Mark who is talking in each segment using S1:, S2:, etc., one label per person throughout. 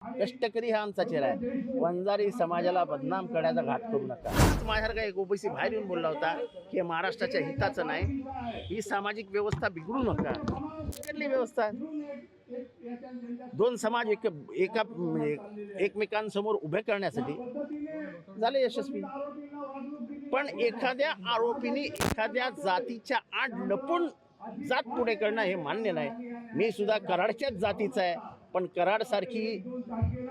S1: कष्टकरी हा आमचा चेहरा आहे. वंजारी समाजाला बदनाम करण्याचा घाट करू नका. माझ्यासारखा एक ओबीसी बाहेर येऊन बोलला होता की महाराष्ट्राच्या हिताचं नाही, ही सामाजिक व्यवस्था बिघडू नका. कुठली व्यवस्था? दोन समाज एकमेकांसमोर उभे करण्यासाठी झाले यशस्वी. पण एखाद्या आरोपीने एखाद्या जातीच्या आड लपून जात पुढे करणं हे मान्य नाही. मी सुद्धा कराडच्याच जातीचा आहे, पण कराडसारखी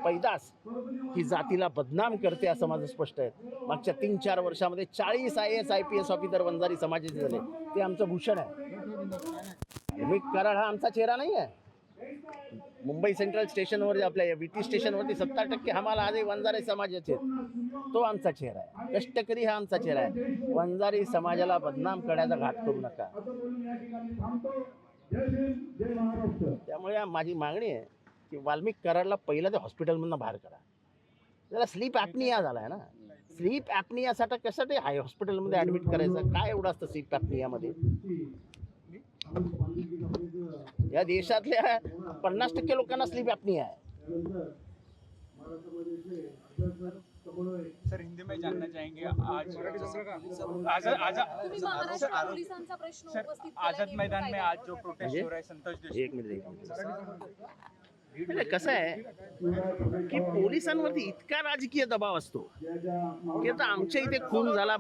S1: पैदास ही जातीला बदनाम करते असं माझं स्पष्ट आहे. मागच्या 3-4 वर्षामध्ये 40 IAS IPS ऑफिसर वंजारी समाजाचे झाले. ते आमचं भूषण आहे. मी कराड हा आमचा चेहरा नाही आहे. मुंबई सेंट्रल स्टेशनवर आपल्या VT स्टेशनवरती 70% हमाल आजही वंजारी समाजाचे आहेत. तो आमचा चेहरा आहे. कष्टकरी हा आमचा चेहरा आहे. वंजारी समाजाला बदनाम करण्याचा घाट करू नका. त्यामुळे माझी मागणी आहे की वाल्मिक कराडला पहिलं ते हॉस्पिटलमधून बाहेर करा. त्याला स्लीप ॲपनिया झाला आहे ना. स्लीप ॲपनियासाठी कशासाठी हाय हॉस्पिटलमध्ये ॲडमिट करायचं? काय एवढं असतं स्लीप ॲपनियामध्ये? या देशातल्या 50% लोकांना स्लीप ॲपनिया आहे.
S2: सर हिंदी में जानना चाहेंगे आजाद मैदान में आज जो प्रोटेस्ट हो रहा है संतोष देशमुख.
S1: एक मिनिट म्हणजे कसं आहे की पोलिसांवरती इतका राजकीय दबाव असतो की आता आमच्या इथे खून झाला.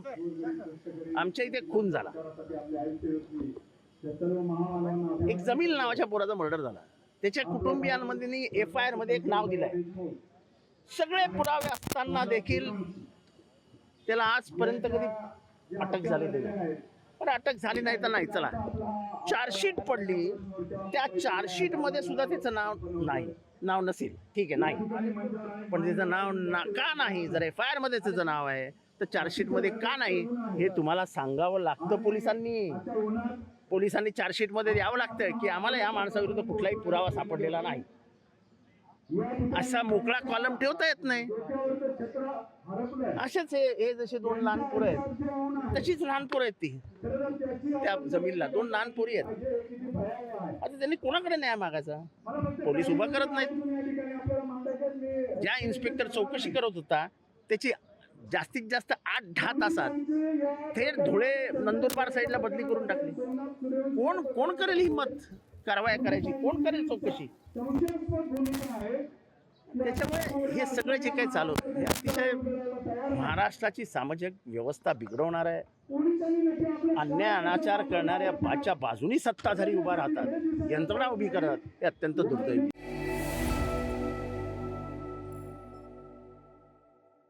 S1: एक जमील नावाच्या पोराचा मर्डर झाला. त्याच्या कुटुंबियांमध्ये FIR मध्ये एक नाव दिलंय. सगळे पुरावे असताना देखील त्याला आजपर्यंत कधी अटक झालेली नाही. पण अटक झाली नाही तर नाही, चला चार्जशीट पडली, त्या चार्जशीट मध्ये सुद्धा त्याचं नाव नसेल, ठीक आहे, नाही. पण त्याचं नाव का नाही? जर FIR मध्ये त्याचं नाव आहे तर चार्जशीट मध्ये का नाही हे तुम्हाला सांगावं लागतं. पोलिसांनी चार्जशीट मध्ये द्यावं लागतं की आम्हाला या माणसाविरुद्ध कुठलाही पुरावा सापडलेला नाही. असा मोकळा कॉलम ठेवता येत नाही. असेच हे जसे 2 लहान पोरं आहेत तशीच लहान पोरं आहेत ती. त्या जमीनला 2 लहान पोरी आहेत. आता त्यांनी कोणाकडे न्याय मागायचा? पोलीस उभा करत नाहीत. ज्या इन्स्पेक्टर चौकशी करत होता त्याची जास्तीत जास्त 8-10 तासात थेट धुळे नंदुरबार साईडला बदली करून टाकली. कोण करेल हिंमत कारवाया करायची? कोण करेल चौकशी? त्याच्यामुळे हे सगळं जे काही चालू हे अतिशय महाराष्ट्राची सामाजिक व्यवस्था बिघडवणार आहे. अन्याय अनाचार करणाऱ्या बाजूनी सत्ताधारी उभा राहतात, यंत्रणा उभी करतात, हे अत्यंत दुर्दैवी.